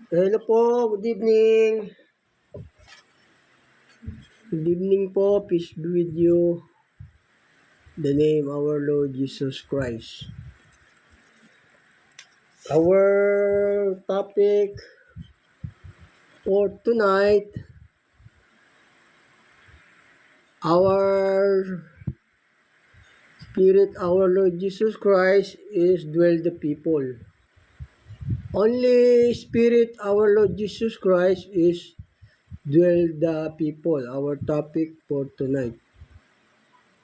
Hello po, good evening. Good evening po, peace be with you. The name our Lord Jesus Christ. Our topic for tonight, our Spirit, our Lord Jesus Christ is dwell the people. Only Spirit, our Lord Jesus Christ is dwell the people. Our topic for tonight.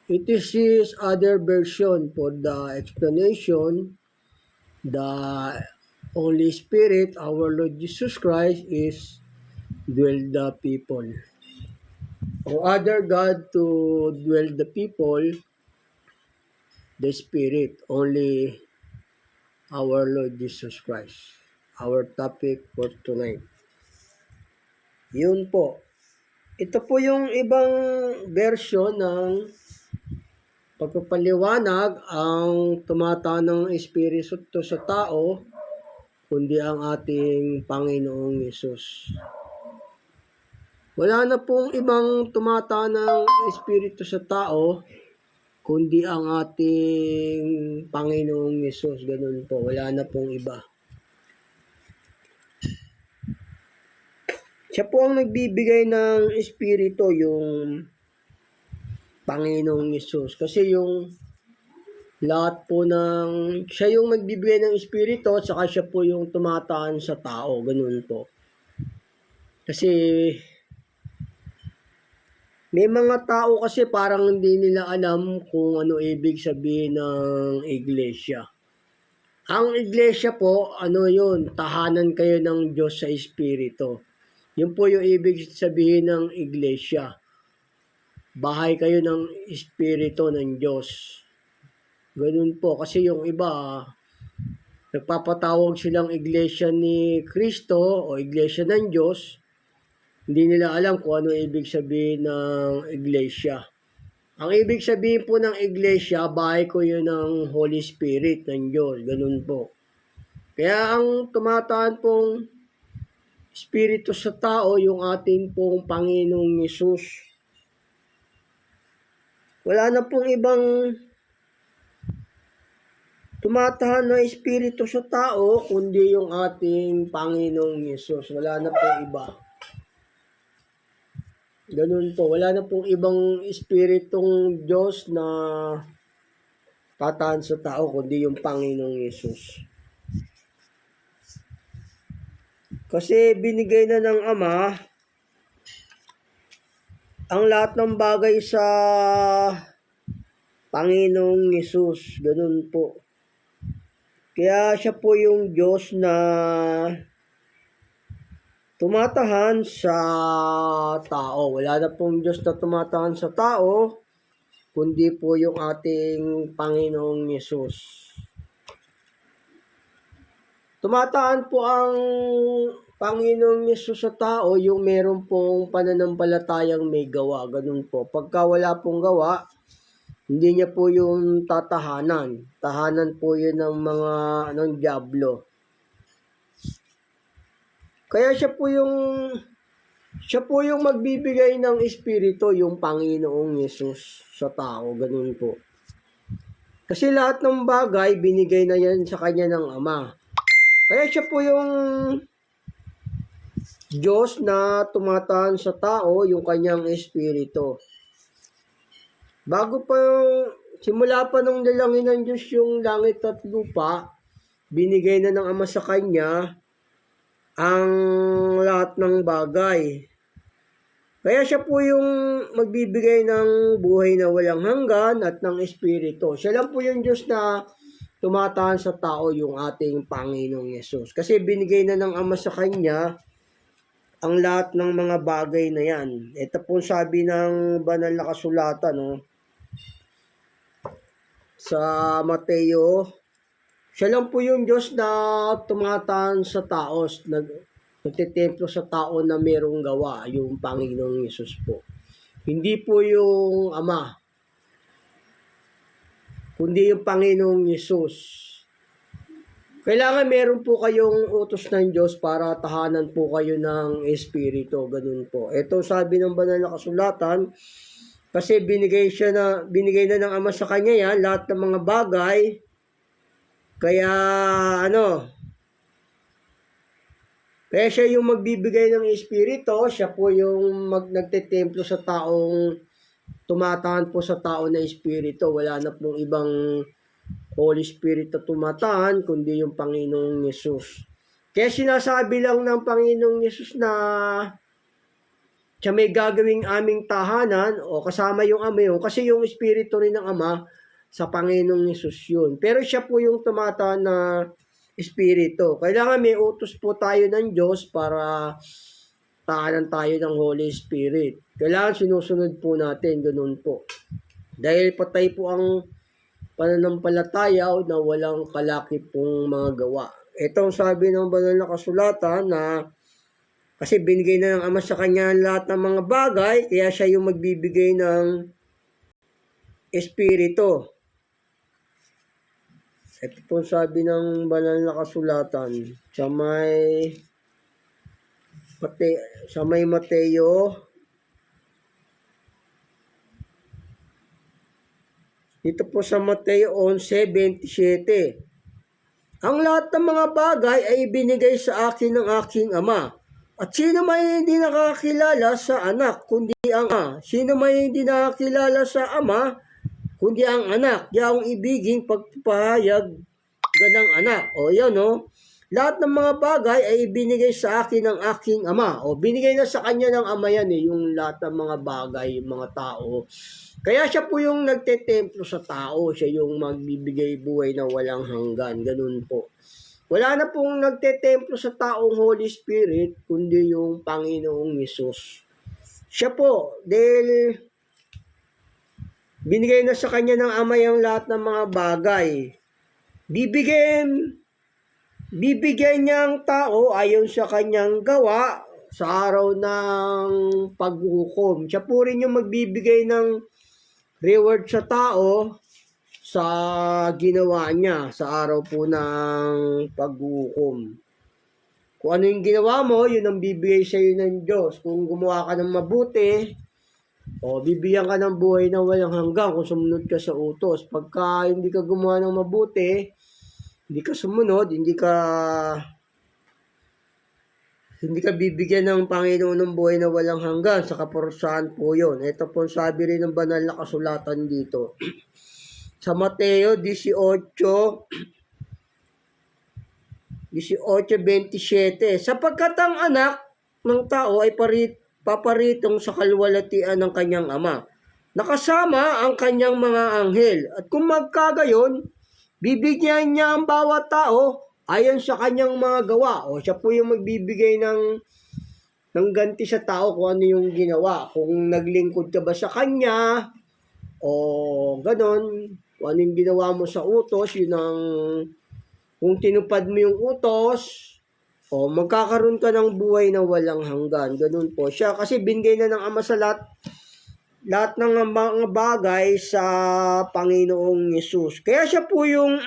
It is his other version for the explanation. The Holy Spirit, our Lord Jesus Christ, is dwell the people. Or other God to dwell the people, the Spirit, only our Lord Jesus Christ. Our topic for tonight. Yun po. Ito po yung ibang version ng pagpapaliwanag ang tumatanang Espiritu sa tao, kundi ang ating Panginoong Yesus. Wala na pong ibang tumatanang Espiritu sa tao, kundi ang ating Panginoong Yesus. Ganun po, wala na pong iba. Siya po ang nagbibigay ng Espiritu, yung Panginoong Yesus. Kasi yung lahat po siya yung nagbibigay ng Espiritu, at saka siya po yung tumataan sa tao. Ganun po. Kasi may mga tao kasi parang hindi nila alam kung ano ibig sabihin ng iglesia. Ang iglesia po, ano yun, tahanan kayo ng Diyos sa Espiritu. Yun po yung ibig sabihin ng iglesia. Bahay kayo ng Espiritu ng Diyos. Ganun po, kasi yung iba, nagpapatawag silang iglesia ni Kristo o iglesia ng Diyos. Hindi nila alam kung ano ibig sabihin ng iglesia. Ang ibig sabihin po ng iglesia, bahay ko yun ng Holy Spirit ng Diyos. Ganun po. Kaya ang tumataan pong Espiritu sa tao, yung ating pong Panginoong Yesus. Wala na pong ibang tumatahan na Espiritu sa tao, kundi yung ating Panginoong Yesus. Wala na pong iba. Ganun po. Wala na pong ibang Espiritong Diyos na tatahan sa tao, kundi yung Panginoong Yesus. Kasi binigay na ng Ama ang lahat ng bagay sa Panginoong Yesus. Ganun po. Kaya siya po yung Diyos na tumatahan sa tao. Wala na pong Diyos na tumatahan sa tao, kundi po yung ating Panginoong Yesus. Tumataan po ang Panginoong Yesus sa tao yung meron pong pananampalatayang may gawa. Ganun po. Pagka wala pong gawa, hindi niya po yung tatahanan. Tahanan po yun ng mga diablo. Kaya siya po yung magbibigay ng Espiritu, yung Panginoong Yesus sa tao. Ganun po. Kasi lahat ng bagay, binigay na yan sa kanya ng Ama. Kaya siya po yung Diyos na tumataan sa tao, yung kanyang Espiritu. Bago pa simula pa nung dalangin ng Diyos yung langit at lupa, binigay na ng Ama sa kanya ang lahat ng bagay. Kaya siya po yung magbibigay ng buhay na walang hanggan at ng Espiritu. Siya lang po yung Diyos na tumataan sa tao, yung ating Panginoong Yesus. Kasi binigay na ng Ama sa kanya ang lahat ng mga bagay na yan. Ito po sabi ng banal na kasulatan, no? Sa Mateo, siya lang po yung Diyos na tumataan sa tao, nagtitemplo sa tao na merong gawa, yung Panginoong Yesus po. Hindi po yung Ama, kundi yung Panginoong Yesus. Kailangan meron po kayong utos ng Diyos para tahanan po kayo ng Espiritu. Ganun po. Ito sabi ng banal na kasulatan, kasi binigay na ng Ama sa kanya yan, lahat ng mga bagay. Kaya kaya siya yung magbibigay ng Espiritu, siya po yung nagtetemplo sa taong tumatahan po sa tao na Espiritu. Wala na pong ibang Holy Spirit na tumatahan, kundi yung Panginoong Yesus. Kaya sinasabi lang ng Panginoong Yesus na siya may gagawing aming tahanan o kasama yung Ama yun, kasi yung Espiritu rin ng Ama sa Panginoong Yesus yun. Pero siya po yung tumatahan na Espiritu. Kailangan may utos po tayo ng Diyos para tahanan tayo ng Holy Spirit. Kailangan sinusunod po natin, ganun po. Dahil patay po ang pananampalataya na walang kalakip pong mga gawa. Ito ang sabi ng banal na kasulatan na kasi binigay na ng Ama sa kanya lahat ng mga bagay, kaya siya yung magbibigay ng Espiritu. Ito po sabi ng banal na kasulatan sa may Mateo. Dito po sa Mateo 11:27. Ang lahat ng mga bagay ay ibinigay sa akin ng aking Ama. At sino may hindi nakakilala sa anak, kundi ang Ama? Sino may hindi nakakilala sa Ama, kundi ang anak? Yaong ibiging pagpapahayag ganang anak. O yan o. Lahat ng mga bagay ay ibinigay sa akin ng aking Ama. O binigay na sa kanya ng Ama yan yung lahat ng mga bagay, yung mga tao. Kaya siya po yung nagtetemplo sa tao. Siya yung magbibigay buhay na walang hanggan. Ganun po. Wala na pong nagtetemplo sa taong Holy Spirit, kundi yung Panginoong Yesus. Siya po, dahil binigay na sa kanya ng Ama yung lahat ng mga bagay. Bibigyan niya ang tao ayon sa kanyang gawa sa araw ng paghukom. Siya po rin yung magbibigay ng reward sa tao sa ginawa niya sa araw po ng paghukom. Kung ano yung ginawa mo, yun ang bibigay sa iyo ng Diyos. Kung gumawa ka ng mabuti, bibigyan ka ng buhay na walang hanggan kung sumunod ka sa utos. Pagka hindi ka gumawa ng mabuti, hindi ka sumunod, hindi ka bibigyan ng Panginoon ng buhay na walang hanggan, sa kaparusahan po yun. Ito po sabi rin ng banal na kasulatan dito. Sa Mateo 18:27, sapagkat ang anak ng tao ay paparitong sa kalwalatian ng kanyang Ama, nakasama ang kanyang mga anghel. At kung magkagayon, bibigyan niya ang bawat tao ayon sa kanyang mga gawa. O siya po yung magbibigay ng ganti sa tao kung ano yung ginawa. Kung naglingkod ka ba sa kanya, o ganon, kung ano yung ginawa mo sa utos, yun ang, kung tinupad mo yung utos, magkakaroon ka ng buhay na walang hanggan. Ganun po siya. Kasi binigay na ng Ama sa lahat ng mga bagay sa Panginoong Yesus. Kaya siya po yung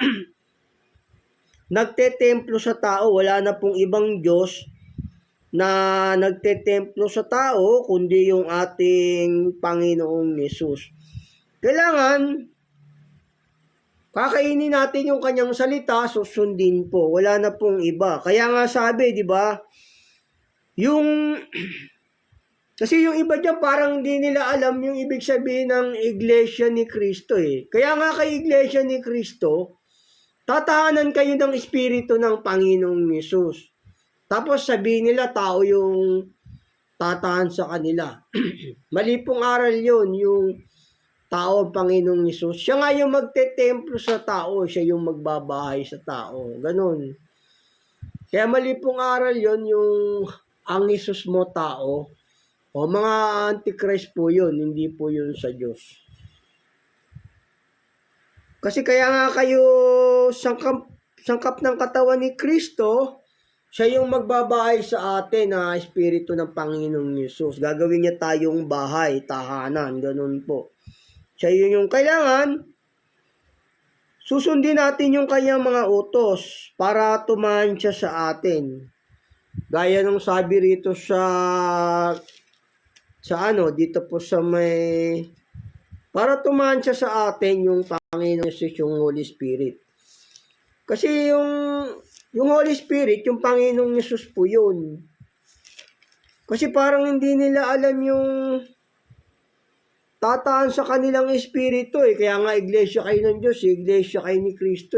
nagtetemplo sa tao. Wala na pong ibang Diyos na nagtetemplo sa tao, kundi yung ating Panginoong Yesus. Kailangan kakainin natin yung kanyang salita, susundin po. Wala na pong iba. Kaya nga sabi, di ba? Kasi yung iba dyan parang hindi nila alam yung ibig sabihin ng Iglesia ni Cristo eh. Kaya nga kay Iglesia ni Cristo, tatahanan kayo ng Espiritu ng Panginoong Yesus. Tapos sabihin nila tao yung tatahan sa kanila. Mali pong aral yun, yung tao ang Panginoong Yesus. Siya nga yung magtetemplo sa tao, siya yung magbabahay sa tao. Ganon. Kaya mali pong aral yun, yung ang Yesus mo tao. O mga antichrist po yun, hindi po yun sa Diyos. Kasi kaya nga kayo sangkap ng katawan ni Kristo, siya yung magbabahay sa atin na Espiritu ng Panginoong Yesus. Gagawin niya tayong bahay, tahanan, ganun po. Siya yun yung kailangan susundin natin yung kanyang mga utos para tumahan siya sa atin. Gaya ng sabi rito sa dito po sa may, para tumahan siya sa atin yung Panginoon Jesus, yung Holy Spirit. Kasi yung Holy Spirit, yung Panginoong Jesus po yun. Kasi parang hindi nila alam yung tataan sa kanilang espiritu Kaya nga iglesia kayo ng Diyos, iglesia kayo ni Kristo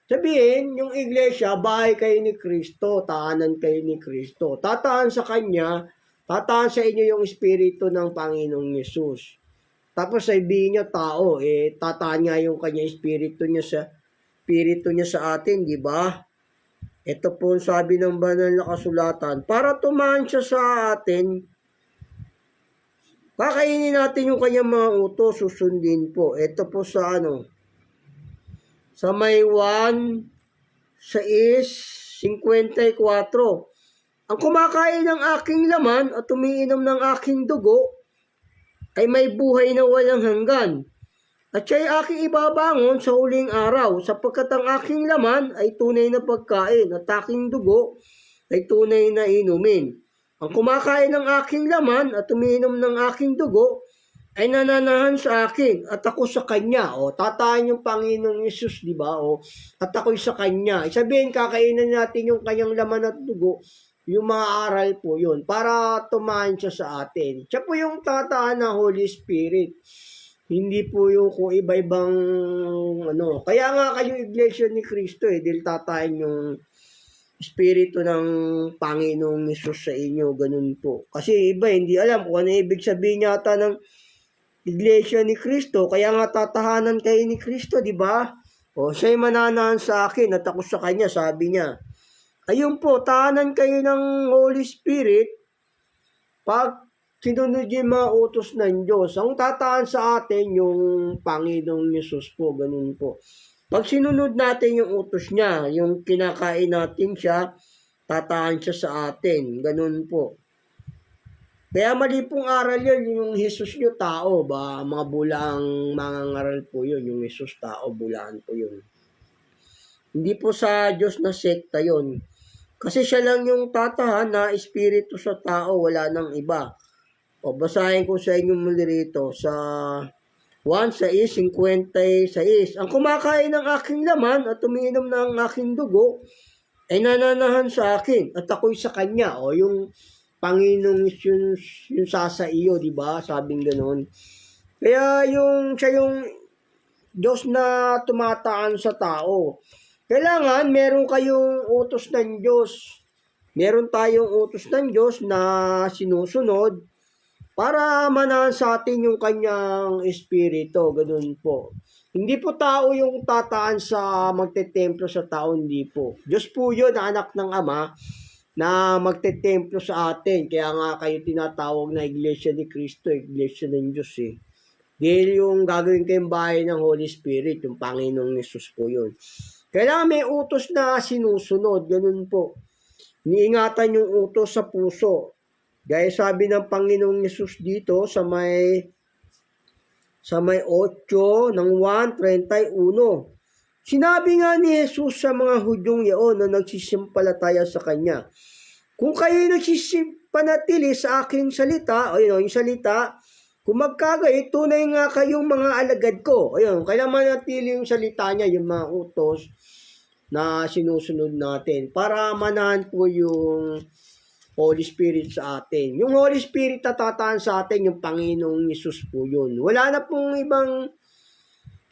Sabihin, yung iglesia, bahay kayo ni Kristo, taanan kayo ni Kristo. Tataan sa Kanya, tataan sa inyo yung espiritu ng Panginoong Yesus. Tapos sabihin niya tao, tataan niya yung Kanya espiritu niya sa atin, di ba? Ito po sabi ng banal na kasulatan, para tumahan siya sa atin, kakainin natin yung kanyang mga utos, susundin po. Ito po sa sa may 1:54. Ang kumakain ng aking laman at umiinom ng aking dugo ay may buhay na walang hanggan. At siya'y aking ibabangon sa huling araw, sapagkat ang aking laman ay tunay na pagkain at aking dugo ay tunay na inumin. Ang kumakain ng aking laman at umiinom ng aking dugo ay nananahan sa akin at ako sa kanya. Tataan yung Panginoong Yesus, di ba? At ako'y sa kanya. Sabihin, kakainin natin yung kanyang laman at dugo, yung maaaral po yun, para tumahan siya sa atin. Siya po yung tataan ng Holy Spirit. Hindi po yung kung iba-ibang Kaya nga kayo iglesia ni Kristo dahil tataan yung Espiritu ng Panginoong Yesus sa inyo, ganun po. Kasi iba, hindi alam kung ano ibig sabihin yata ng iglesia ni Kristo, kaya nga tatahanan kayo ni Kristo, di ba? Siya'y mananahan sa akin at ako sa kanya, sabi niya. Ayun po, tahanan kayo ng Holy Spirit pag sinunod yung mga utos ng Diyos. Ang tataan sa atin yung Panginoong Yesus po, ganun po. Pag sinunod natin yung utos niya, yung kinakain natin siya, tataan siya sa atin. Ganun po. Kaya mali pong aral yun, yung Jesus nyo, tao ba? Mga bulang mangangaral po yun. Yung Jesus, tao, bulaan po yun. Hindi po sa Diyos na sekta yun. Kasi siya lang yung tatahan na espiritu sa tao, wala nang iba. Basahin ko sa inyo muli rito sa 1:56. Ang kumakain ng aking laman at umiinom ng aking dugo ay nananahan sa akin at ako'y sa kanya. Yung Panginoong yung sa iyo, di ba? Sabing ganoon. Kaya siya yung Diyos na tumataan sa tao. Kailangan meron kayong utos ng Diyos. Meron tayong utos ng Diyos na sinusunod para manahan sa atin yung kanyang espiritu, ganun po. Hindi po tao yung tataan sa magtetemplo sa tao, hindi po. Diyos po yun, anak ng Ama, na magtetemplo sa atin. Kaya nga kayo tinatawag na Iglesia ni Cristo, Iglesia ng Diyos Dahil yung gagawin kayong bahay ng Holy Spirit, yung Panginoong Yesus po yun. Kailangan may utos na sinusunod, ganun po. Iniingatan yung utos sa puso. Gaya sabi ng Panginoong Yesus dito sa may 8 ng 1:31. Sinabi nga ni Jesus sa mga Hudyong yaon na nagsisimpalataya sa Kanya, kung kayo nagsisipanatili sa aking salita, yung salita, kung magkagay, tunay nga kayong mga alagad ko. Kailangan manatili yung salita niya, yung mga utos na sinusunod natin para manahan po yung Holy Spirit sa atin. Yung Holy Spirit tataan sa atin, yung Panginoong Yesus po yun. Wala na pong ibang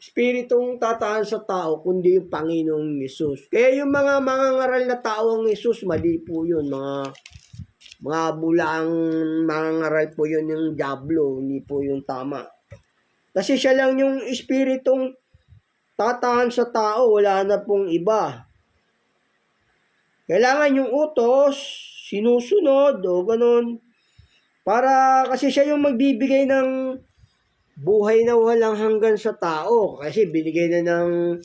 Spiritong tataan sa tao, kundi yung Panginoong Yesus. Kaya yung mga mangangaral na tao ang Yesus, mali po yun. Mga bulaang mangangaral po yun yung diablo, hindi po yung tama. Kasi siya lang yung Spiritong tataan sa tao, wala na pong iba. Kailangan yung utos, sinusunod ganun. Para kasi siya yung magbibigay ng buhay na walang hanggan sa tao. Kasi binigay na ng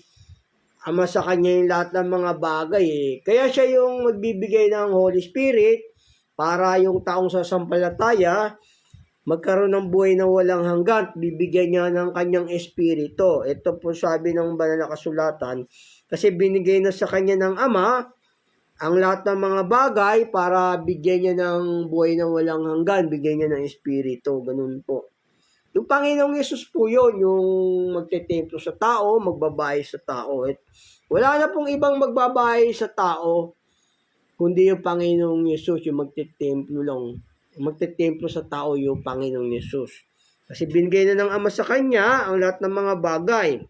Ama sa kanya yung lahat ng mga bagay Kaya siya yung magbibigay ng Holy Spirit para yung taong sasampalataya magkaroon ng buhay na walang hanggan, bibigyan niya ng kanyang espiritu. Ito po sabi ng banal na kasulatan, kasi binigay na sa kanya ng Ama ang lahat ng mga bagay para bigyan niya ng buhay na walang hanggan, bigyan niya ng espiritu, ganun po. Yung Panginoong Yesus po yun, yung magtetemplo sa tao, magbabahay sa tao. At wala na pong ibang magbabahay sa tao, kundi yung Panginoong Yesus, yung magtetemplo lang. Magtetemplo sa tao yung Panginoong Yesus. Kasi binigay na ng Ama sa Kanya ang lahat ng mga bagay.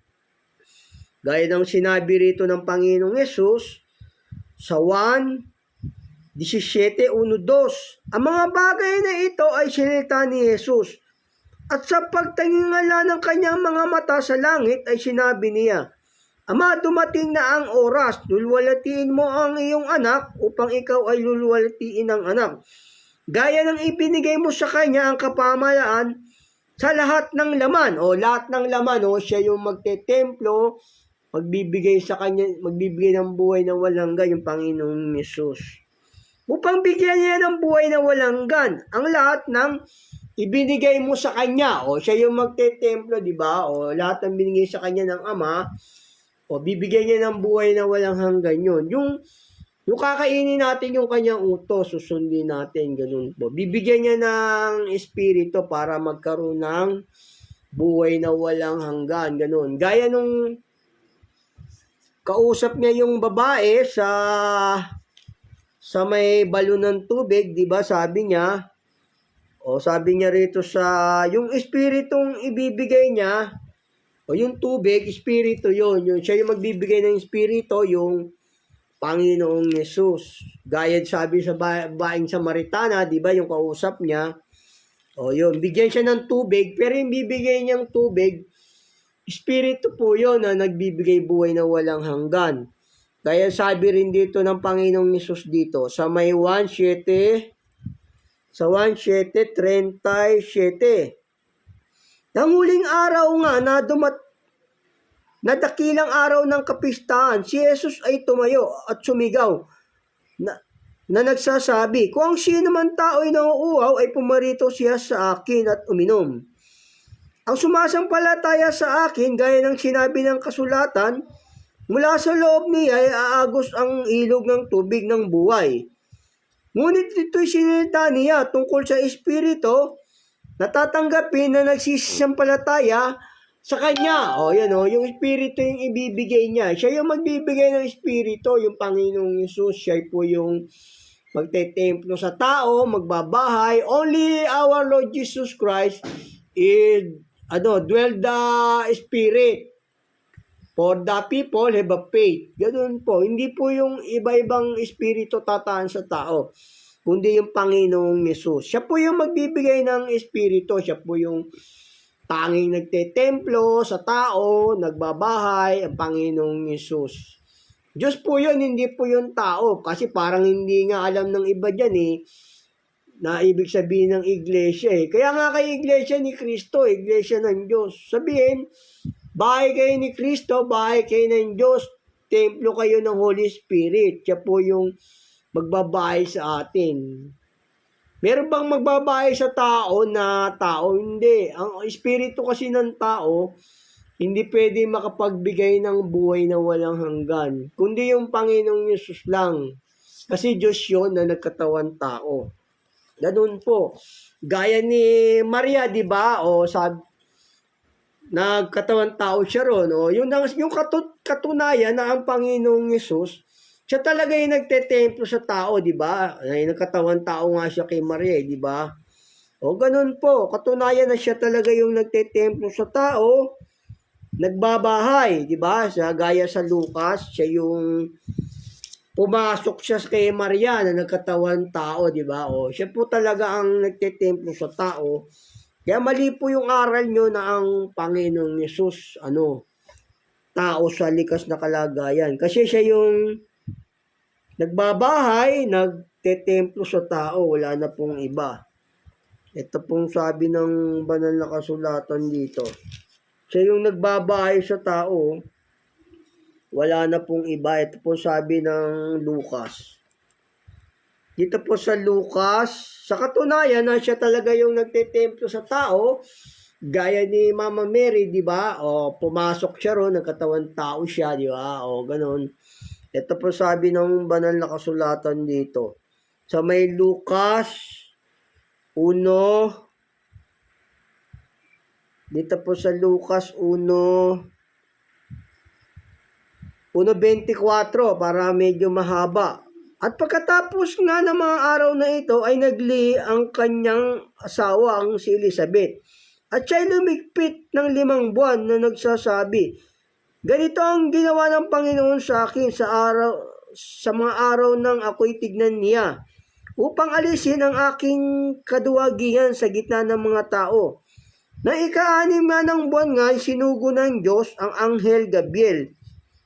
Gaya ng sinabi rito ng Panginoong Yesus sa 1:17, 1:2. Ang mga bagay na ito ay sinilita ni Jesus. At sa pagtingala ng kanyang mga mata sa langit ay sinabi niya, Ama, dumating na ang oras, luluwalhatiin mo ang iyong anak upang ikaw ay luluwalhatiin ng anak. Gaya ng ibinigay mo sa kanya ang kapamahalaan sa lahat ng laman. O lahat ng laman, siya yung magtetemplo, magbibigay sa kanya, magbibigay ng buhay na walang hanggan yung Panginoong Yesus. Upang bigyan niya ng buhay na walang hanggan ang lahat ng ibinigay mo sa kanya. O siya yung magtetemplo, di ba? O lahat ng binigay sa kanya ng Ama, o bibigyan niya ng buhay na walang hanggan yun. Yung kakainin natin yung kanyang utos, susundin natin, ganun po. Bibigyan niya ng espiritu para magkaroon ng buhay na walang hanggan, ganun. Gaya nung kausap niya yung babae sa may balon ng tubig, di ba? Sabi niya rito sa yung espiritong ibibigay niya, o yung tubig, espiritu yun. Siya yung magbibigay ng espiritu, yung Panginoong Yesus. Gaya sabi sa baing Samaritana, di ba, yung kausap niya, yun, bigyan siya ng tubig, pero yung bibigay niyang tubig, espiritu po yun na nagbibigay buhay na walang hanggan. Kaya sabi rin dito ng Panginoong Yesus dito, sa may 1:7, sa 1:7:37. Nang huling araw nga na dakilang araw ng kapistahan, si Jesus ay tumayo at sumigaw na nagsasabi, kung ang sino man tao ay nauuhaw ay pumarito siya sa akin at uminom. Ang sumasampalataya sa akin, gaya ng sinabi ng kasulatan, mula sa loob niya ay aagos ang ilog ng tubig ng buhay. Ngunit ito'y sinilita niya tungkol sa espiritu natatanggapin na nagsisisampalataya sa kanya. Yung espiritu yung ibibigay niya. Siya yung magbibigay ng espiritu, yung Panginoong Yesus. Siya po yung magtetemplo sa tao, magbabahay. Only our Lord Jesus Christ is dwell the Spirit. For the people have a faith. Ganun po. Hindi po yung iba-ibang espiritu tataan sa tao, kundi yung Panginoong Yesus. Siya po yung magbibigay ng espiritu. Siya po yung tanging nagtetemplo sa tao, nagbabahay, ang Panginoong Yesus. Diyos po yun, hindi po yung tao. Kasi parang hindi nga alam ng iba dyan na ibig sabihin ng iglesia Kaya nga kay iglesia ni Kristo, iglesia ng Diyos. Sabihin, bahay kayo ni Kristo, bahay kayo ng Diyos, templo kayo ng Holy Spirit. Siya po yung magbabahay sa atin. Meron bang magbabahay sa tao na tao? Hindi. Ang espiritu kasi ng tao, hindi pwede makapagbigay ng buhay na walang hanggan. Kundi yung Panginoong Yesus lang. Kasi Diyos yun na nagkatawan tao. Ganun po. Gaya ni Maria, di ba? Nagkatawan tao siya ron. Yung katunayan na ang Panginoong Yesus, siya talaga yung nagtetemplo sa tao, di ba? Nagkatawan tao nga siya kay Maria, di ba? Ganun po. Katunayan na siya talaga yung nagtetemplo sa tao, nagbabahay, di ba? Gaya sa Lucas, siya yung pumasok siya kay Maria na nagkatawan tao, di ba? Siya po talaga ang nagtetemplo sa tao. Kaya mali po yung aral nyo na ang Panginoong Yesus, tao sa likas na kalagayan. Kasi siya yung nagbabahay, nagtetemplo sa tao, wala na pong iba. Ito pong sabi ng banal na kasulatan dito. Siya yung nagbabahay sa tao, wala na pong iba. Ito pong sabi ng Lucas dito po sa Lucas, sa katunayan na siya talaga yung nagtetemplo sa tao, gaya ni Mama Mary, di ba? O, pumasok siya ron, nagkatawan tao siya, di ba? O, ganun. Ito po sabi ng banal na kasulatan dito. Sa may Lucas 1, dito po sa Lucas 1:24 para medyo mahaba. At pagkatapos nga ng mga araw na ito ay nagli ang kanyang asawa, ang si Elizabeth. At siya'y lumigpit ng 5 buwan na nagsasabi, ganito ang ginawa ng Panginoon sa akin sa mga araw nang ako'y tignan niya, upang alisin ang aking kaduwagihan sa gitna ng mga tao. Na ika-6 nga ng buwan nga, sinugo ng Diyos ang anghel Gabriel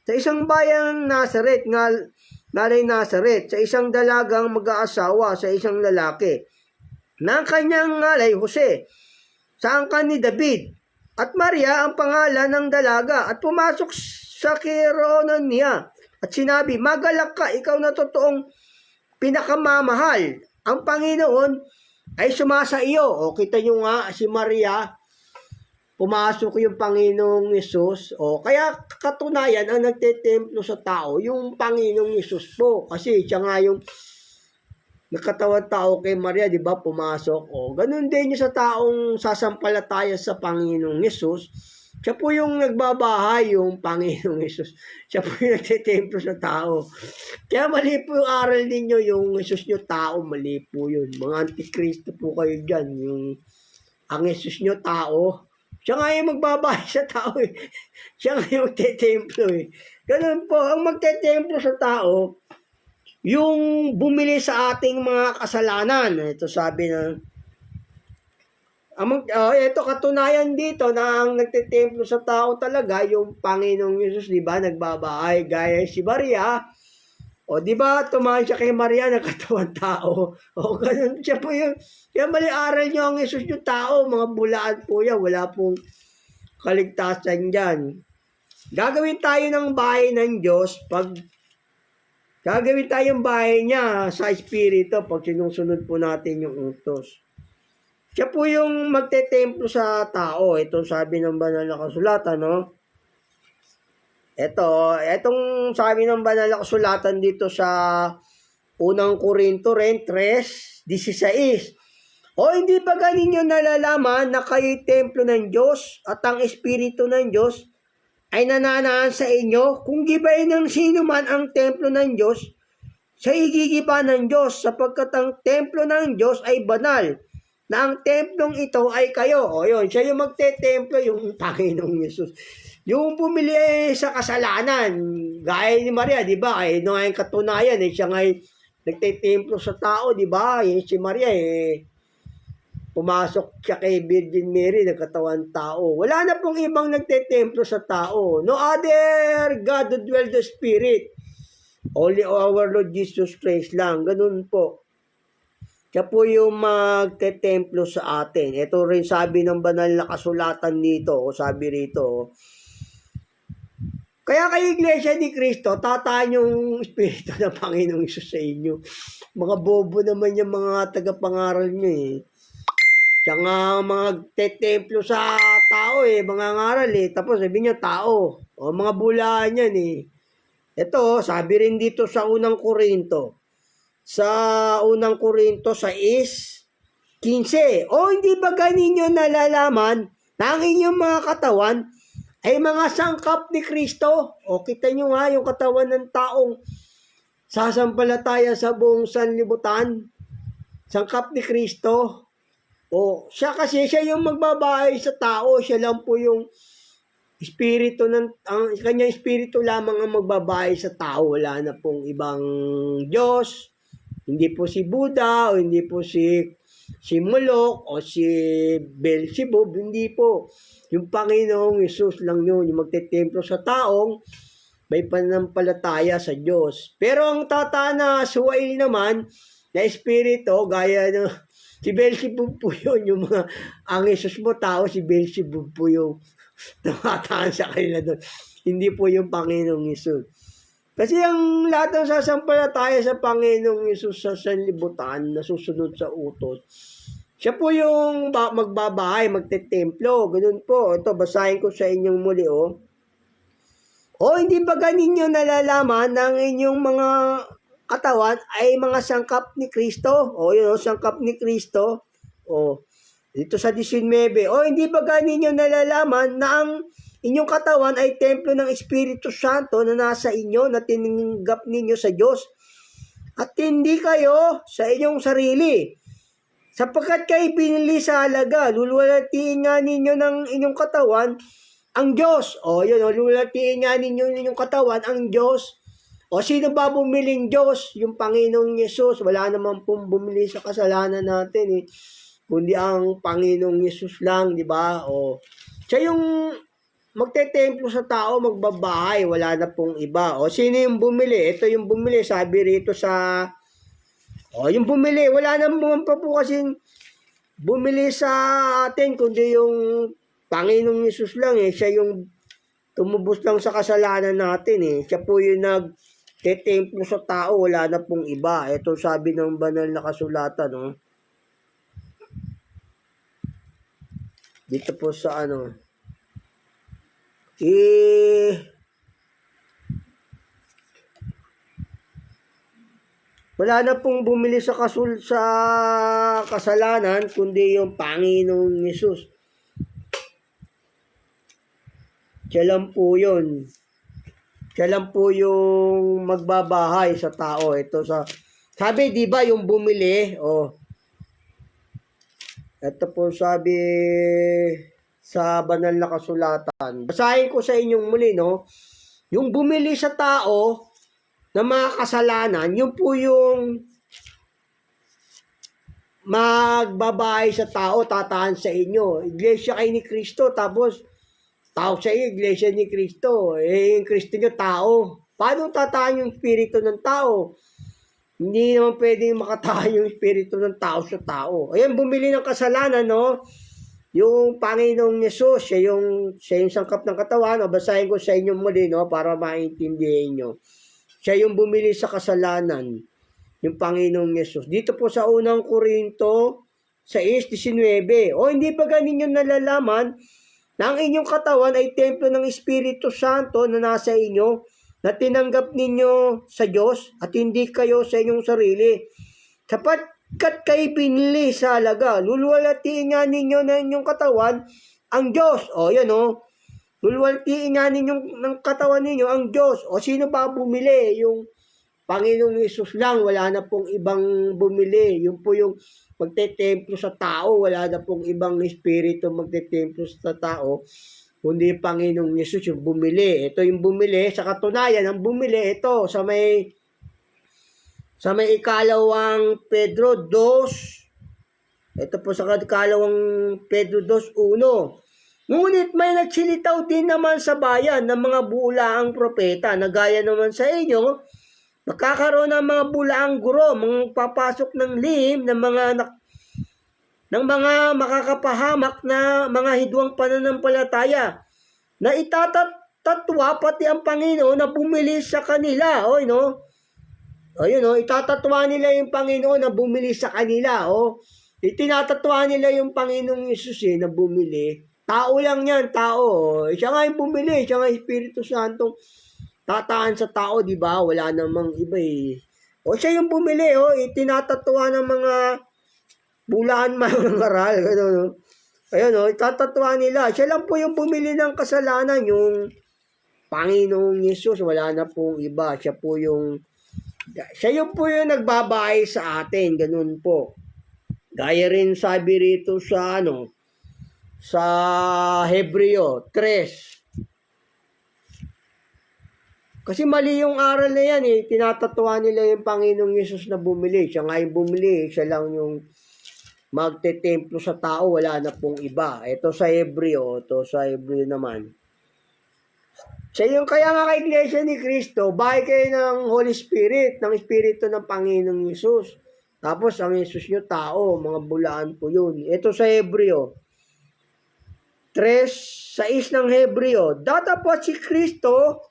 sa isang bayang Nazaret, ngalay Nazaret, sa isang dalagang mag-aasawa sa isang lalaki, na ang kanyang ngalay Jose, sa angkan ni David. At Maria ang pangalan ng dalaga, at pumasok sa kiroonan niya, at sinabi, magalak ka, ikaw na totoong pinakamamahal. Ang Panginoon ay sumasa iyo. O kita nyo nga, si Maria, pumasok yung Panginoong Yesus. O kaya katunayan, ang nagtetemplo sa tao, yung Panginoong Yesus po. Kasi siya nga yung nagkatawan tao kay Maria, di ba, pumasok. O ganun din yung sa taong sasampalataya sa Panginoong Yesus. Siya po yung nagbabahay, yung Panginoong Yesus. Siya po yung nagtetemplo sa tao. Kaya mali po yung aral ninyo, yung Yesus nyo tao, mali po yun. Mga antikristo po kayo dyan. Yung ang Yesus nyo tao, siya nga yung magbabahay sa tao eh. Siya nga yung magtetemplo eh. Ganun po, ang magtetemplo sa tao, yung bumili sa ating mga kasalanan. Ito sabi na, ito katunayan dito na ang nagtetemplo sa tao talaga, yung Panginoong Yesus, di ba, nagbabahay, gaya si Maria. O di ba, tumahan siya kay Maria, nagkatawan tao. O ganun, siya po yung, kaya mali aral nyo ang Yesus yung tao, mga bulaan po yan, wala pong kaligtasan dyan. Gagawin tayo ng bahay ng Diyos gagawin tayong bahay niya sa Espiritu pag sinusunod po natin yung utos. Siya po yung magtetemplo sa tao. Ito sabi ng banal na kasulatan, no? Etong sabi ng banal na kasulatan dito sa 1 Corinto 3:16. O hindi ba ganinyo nalalaman na kayo'y templo ng Diyos at ang Espiritu ng Diyos ay nananaan sa inyo? Kung gibain ng sino man ang templo ng Diyos, siya igigiba ng Diyos, sapagkat ang templo ng Diyos ay banal, na ang templong ito ay kayo. O yun, siya yung magte-templo, yung Panginoong Yesus. Yung bumili sa kasalanan, gaya ni Maria, di ba? Ay, no, ang katunayan, siya ngay nagte-templo sa tao, di ba? Si Maria, pumasok siya kay Virgin Mary, nagkatawan tao. Wala na pong ibang nagtetemplo sa tao. No other God who dwell the Spirit. Only our Lord Jesus Christ lang. Ganun po. Siya po yung magtetemplo sa atin. Ito rin sabi ng banal na kasulatan dito. O sabi rito. Kaya kayo Iglesia ni Cristo, tataan yung Espiritu ng Panginoong Isus sa inyo. Mga bobo naman yung mga tagapangaral nyo eh. Siya nga magtetemplo sa tao mga ngaral Tapos sabi niya tao. O mga bulaan yan Ito, sabi rin dito sa 1 Corinto. Sa 1 Corinto 6:15. O hindi ba ganinyo nalalaman na ang inyong mga katawan ay mga sangkap ni Kristo? O kita nyo nga yung katawan ng taong sasampalataya sa buong sanlibutan. Sangkap ni Kristo. O, siya yung magbabahay sa tao, siya lang po yung espiritu ang kanyang espiritu lamang ang magbabahay sa tao, wala na pong ibang Diyos, hindi po si Buddha, o hindi po si Moloch, o si Beelzebub, hindi po. Yung Panginoong Yesus lang yun, yung magtetemplo sa taong may pananampalataya sa Diyos. Pero ang tatana suwail naman, na espiritu, gaya ng si Beelzebub po yun, yung mga, ang Yesus mo tao, si Beelzebub po yung tumataan sa kanila doon. Hindi po yung Panginoong Yesus. Kasi ang lahat ng sasampalataya sa Panginoong Yesus sa sanlibutan na susunod sa utos, siya po yung magbabahay, magtetemplo. Ganun po. Ito, basahin ko sa inyong muli, oh. O hindi ba ninyo nalalaman na ang inyong mga katawan ay mga sangkap ni Kristo? O yun, sangkap ni Kristo. O, dito sa 19. O hindi ba ninyo nalalaman na ang inyong katawan ay templo ng Espiritu Santo na nasa inyo, na tinanggap ninyo sa Diyos? At hindi kayo sa inyong sarili. Sapagkat kayo pinili sa halaga, luluwalhatiin nga ninyo ng inyong katawan ang Diyos. O yun, luluwalhatiin nga ninyo ng inyong katawan ang Diyos. O sino ba bumiling Diyos? Yung Panginoong Yesus. Wala naman pong bumili sa kasalanan natin eh. Kundi ang Panginoong Yesus lang, di ba? O siya yung magtetemplo sa tao, magbabahay, wala na pong iba. O sino yung bumili? Ito yung bumili, sabi rito sa... O yung bumili, wala naman pa po kasing bumili sa atin, kundi yung Panginoong Yesus lang eh. Siya yung tumubos lang sa kasalanan natin eh. Siya po yung nagtetemplo sa tao, wala na pong iba. Ito sabi ng banal na kasulatan, no? Dito po sa ano... wala na pong bumili sa kasalanan kundi yung Panginoong Yesus. Siya lang po yun. Siya lang po yung magbabahay sa tao. Ito sabi, di ba, yung bumili, ito po sabi sa banal na kasulatan. Basahin ko sa inyong muli, no? Yung bumili sa tao na mga kasalanan, yun po yung magbabahay sa tao, tataan sa inyo. Iglesia kayo ni Kristo, tapos tao sa iyo, iglesia ni Kristo. Yung Kristo nyo, tao. Paano tataan yung espiritu ng tao? Hindi naman pwedeng makataan yung espiritu ng tao sa tao. Ayan, bumili ng kasalanan, no? Yung Panginoong Yesus, siya yung sangkap ng katawan. O, basahin ko sa inyo muli, no? Para maintindihan nyo. Siya yung bumili sa kasalanan, yung Panginoong Yesus. Dito po sa unang Korinto 6:19. O hindi ba ninyo nalalaman na ang inyong katawan ay templo ng Espiritu Santo na nasa inyo, na tinanggap ninyo sa Diyos at hindi kayo sa inyong sarili? Sapagkat kayo pinili sa halaga, luluwalhatiin nga ninyo na inyong katawan ang Diyos. O yan o. Luluwalhatiin nga ninyo ng katawan ninyo ang Diyos. O sino ba bumili? Yung Panginoong Yesus lang. Wala na pong ibang bumili. Yun po yung magtetemplo sa tao. Wala na pong ibang espiritu magtetemplo sa tao. Kundi Panginoong Yesus yung bumili. Ito yung bumili. Sa katunayan, ang bumili, ito sa may ikalawang Pedro 2. Ito po sa ikalawang Pedro 2:1. Ngunit may nagsilitaw din naman sa bayan ng mga bulaang propeta na gaya naman sa inyo. Magkakaroon ng mga bulaang guro, mga papasok ng lihim ng mga makakapahamak na mga hidwang pananampalataya, na itatatwa pati ang Panginoon na bumili sa kanila. O, no? O, yun, no? Itatatwa nila yung Panginoon na bumili sa kanila. O, itinatatwa nila yung Panginoong Yesus na bumili. Tao lang yan, tao. Siya nga yung bumili, siya nga yung Espiritu Santo. Tataan sa tao, di ba? Wala namang iba eh. O siya yung bumili, itinatatwa ng mga bulaan mangaral. Gano'n, ayun, itatatwa nila. Siya lang po yung bumili ng kasalanan, yung Panginoong Yesus. Wala na pong iba. Siya po yung nagbabahay sa atin. Ganun po. Gaya rin sabi rito sa sa Hebreo 3. Kasi mali yung aral na yan eh. Tinatatwa nila yung Panginoong Yesus na bumili. Siya nga yung bumili. Siya lang yung magtetemplo sa tao. Wala na pong iba. Ito sa Hebreo. Naman. Siya yung kaya nga ka-iglesia ni Kristo, bahay kayo ng Holy Spirit, ng Espiritu ng Panginoong Yesus. Tapos ang Yesus nyo tao, mga bulaan po yun. Ito sa Hebreo 3:6 ng Hebreo. Datapwat si Kristo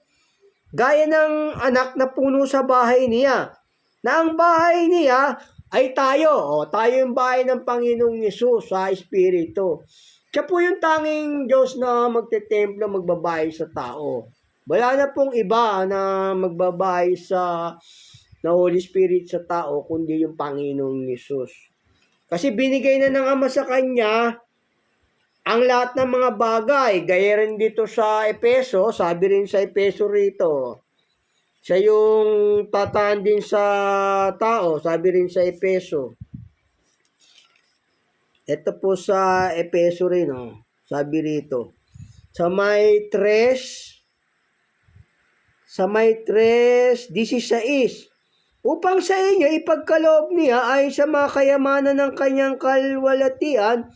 gaya ng anak na puno sa bahay niya, na ang bahay niya ay tayo. Tayo yung bahay ng Panginoong Yesus sa Espiritu. Siya po yung tanging Diyos na magtetemplo, magbabahay sa tao. Wala na pong iba na magbabahay na Holy Spirit sa tao, kundi yung Panginoong Yesus. Kasi binigay na ng Ama sa Kanya ang lahat ng mga bagay. Gaya rin dito sa Epeso, sabi rin sa Epeso rito, siya yung tataan din sa tao, sabi rin sa Epeso. Ito po sa Epeso rin, sabi rito. Sa may 16, upang sa inyo ipagkaloob niya ay sa mga kayamanan ng kanyang kalwalatian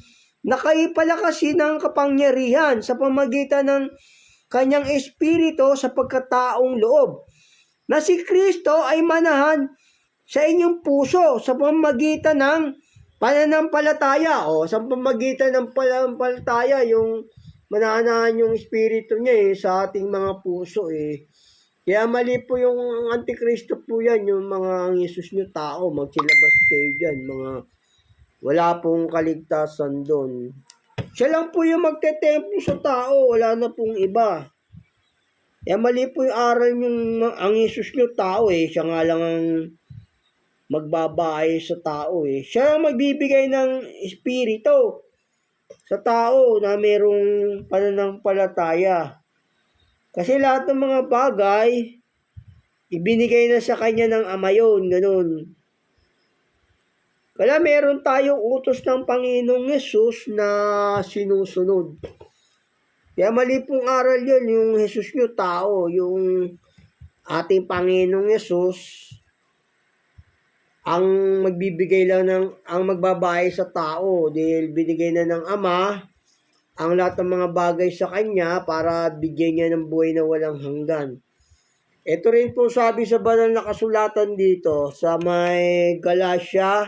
na kayo palakasin ng kapangyarihan sa pamagitan ng kanyang espiritu sa pagkataong loob, na si Kristo ay manahan sa inyong puso sa pamagitan ng pananampalataya. Sa pamagitan ng pananampalataya, yung manahan yung espiritu niya sa ating mga puso Kaya mali po yung Antikristo po yan, yung mga Jesus nyo tao, magsilabas kayo dyan, mga wala pong kaligtasan doon. Siya lang po yung magtetemplo sa tao, wala na pong iba. Kaya mali po yung aral yung ang Jesus nyo tao siya nga lang ang magbabahay sa tao Siya ang magbibigay ng espiritu sa tao na mayroong pananampalataya. Kasi lahat ng mga bagay, ibinigay na sa kanya ng Ama yun, ganun. Kaya meron tayong utos ng Panginoong Yesus na sinusunod. Kaya mali pong aral yun, yung Jesus nyo tao, yung ating Panginoong Yesus, ang magbibigay lang ang magbabahay sa tao dahil binigay na ng Ama ang lahat ng mga bagay sa Kanya para bigyan niya ng buhay na walang hanggan. Ito rin po sabi sa banal na kasulatan dito sa may Galatia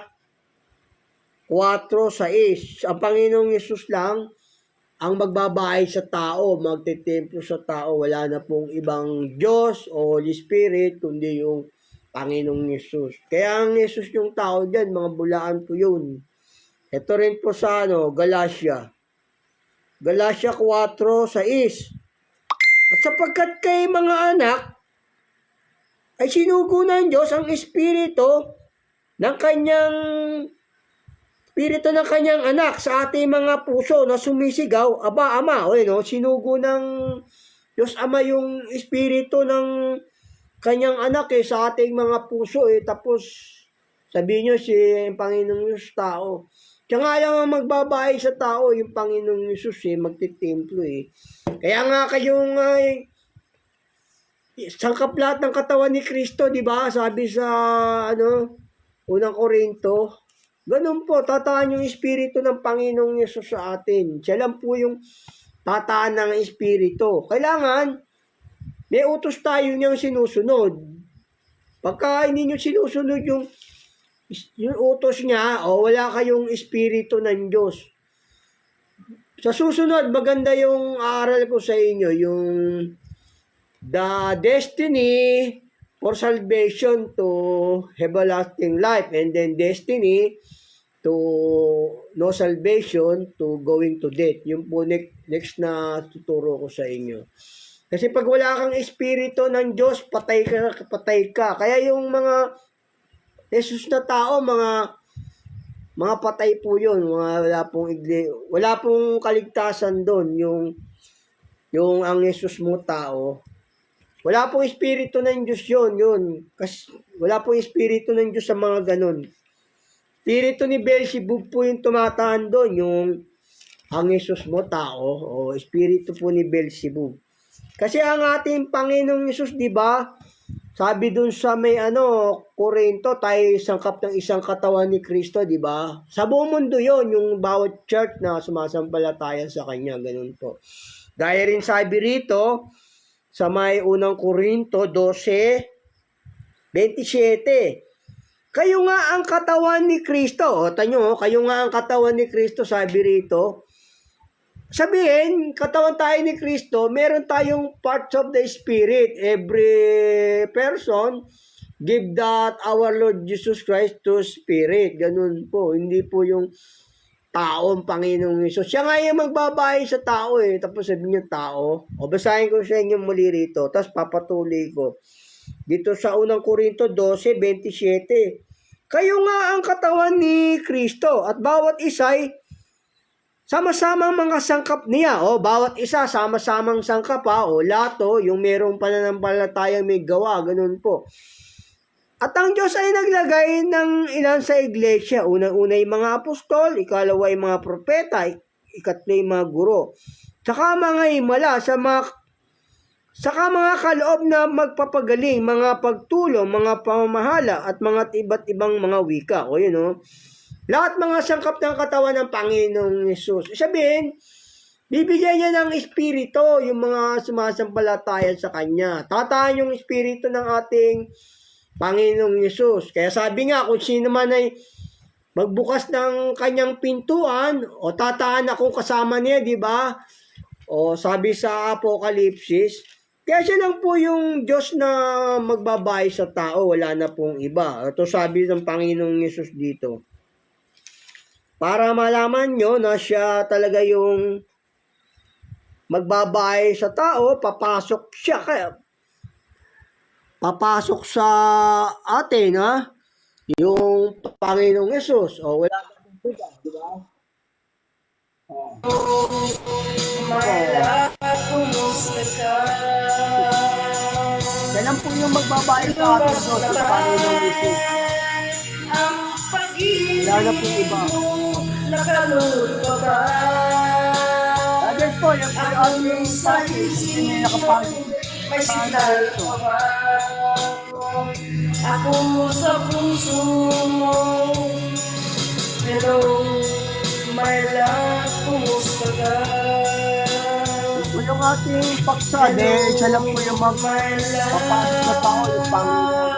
4:6. Ang Panginoong Yesus lang ang magbabahay sa tao, magtetemplo sa tao. Wala na pong ibang Diyos o Holy Spirit, kundi yung Panginoong Yesus. Kaya ang Yesus yung tao dyan, mga bulaan po yun. Ito rin po sa Galatia 4:6. At sapagkat kay mga anak, ay sinugo ng Diyos ang Espiritu ng kanyang anak sa ating mga puso na sumisigaw, Aba, Ama. Sinugo ng Diyos Ama yung Espiritu ng kanyang anak sa ating mga puso Tapos sabihin nyo si Panginoong Diyos tao. Siya nga lang ang magbabahay sa tao, yung Panginoong Yesus magtitemplo Kaya nga kayong sangkap lahat ng katawan ni Kristo, di ba? Sabi sa unang Korinto, ganun po, tataan yung Espiritu ng Panginoong Yesus sa atin. Siya lang po yung tataan ng Espiritu. Kailangan, may utos tayo niyang sinusunod. Pagka hindi nyo sinusunod yung utos niya, wala kayong Espiritu ng Diyos. Sa susunod, maganda yung aral ko sa inyo, yung the destiny for salvation to everlasting life, and then destiny to no salvation to going to death. Yung po next na tuturo ko sa inyo. Kasi pag wala kang Espiritu ng Diyos, patay ka. Kaya yung mga Jesus na tao, mga patay po yun. Wala pong kaligtasan doon. Yung ang Jesus mo tao, wala pong Espiritu ng Diyos yun. Kasi wala pong Espiritu ng Diyos sa mga ganun. Espiritu ni Beelzebub po yung tumataan doon, yung ang Jesus mo tao, o Espiritu po ni Beelzebub. Kasi ang ating Panginoong Yesus, di ba? Sabi dun sa may Korinto, tayo sangkap ng isang katawan ni Kristo, di ba? Sa buong mundo yon, yung bawat church na sumasampalataya sa Kanya, ganun po. Gaya rin sabi rito, sa may unang Korinto 12:27, kayo nga ang katawan ni Kristo. Tanyo, kayo nga ang katawan ni Kristo, sabi rito. Sabihin, katawan tayo ni Kristo, meron tayong parts of the Spirit. Every person, give that our Lord Jesus Christ to Spirit. Ganun po. Hindi po yung taong Panginoong Hesus. Siya nga yung magbabahay sa tao eh. Tapos sabi niya tao. O basahin ko sa inyo muli rito. Tapos papatuloy ko. Dito sa unang Korinto 12:27. Kayo nga ang katawan ni Kristo at bawat isa'y sama-samang mga sangkap niya. O, bawat isa, sama-samang sangkap ha. O, lato, yung merong pananampalatayang may gawa. Ganun po. At ang Diyos ay naglagay ng ilan sa iglesia. Unang-una yung mga apostol, ikalawa yung mga propeta, ikatlo yung mga guro. Saka mga himala, saka mga kaloob na magpapagaling, mga pagtulong, mga pamamahala, at mga iba't ibang mga wika. O yun o. Lahat mga sangkap ng katawan ng Panginoong Hesus. Sabihin, bibigyan niya ng espiritu yung mga sumasampalataya sa Kanya. Tataan yung espiritu ng ating Panginoong Hesus. Kaya sabi nga, kung sino man ay magbukas ng kanyang pintuan, o tataan akong kasama niya, di ba? O sabi sa Apokalipsis, kaya siya lang po yung Diyos na magbabahay sa tao, wala na pong iba. Ito sabi ng Panginoong Hesus dito. Para malaman nyo na siya talaga yung magbabahay sa tao, papasok siya. Papasok sa atin, ha? Yung Panginoong Hesus. O, wala na pong iba, di ba? Yan lang po yung magbabahay sa atin, Diyos, yung Panginoong Hesus. Wala na pong iba. Agad po, yung ating practice, hindi nakapasok. May signal pa ba ako sa puso mo? Hello, my love, kumusta ka? Ito yung ating paksa, siya lang po yung magpapasok sa tao, yung Panginoon.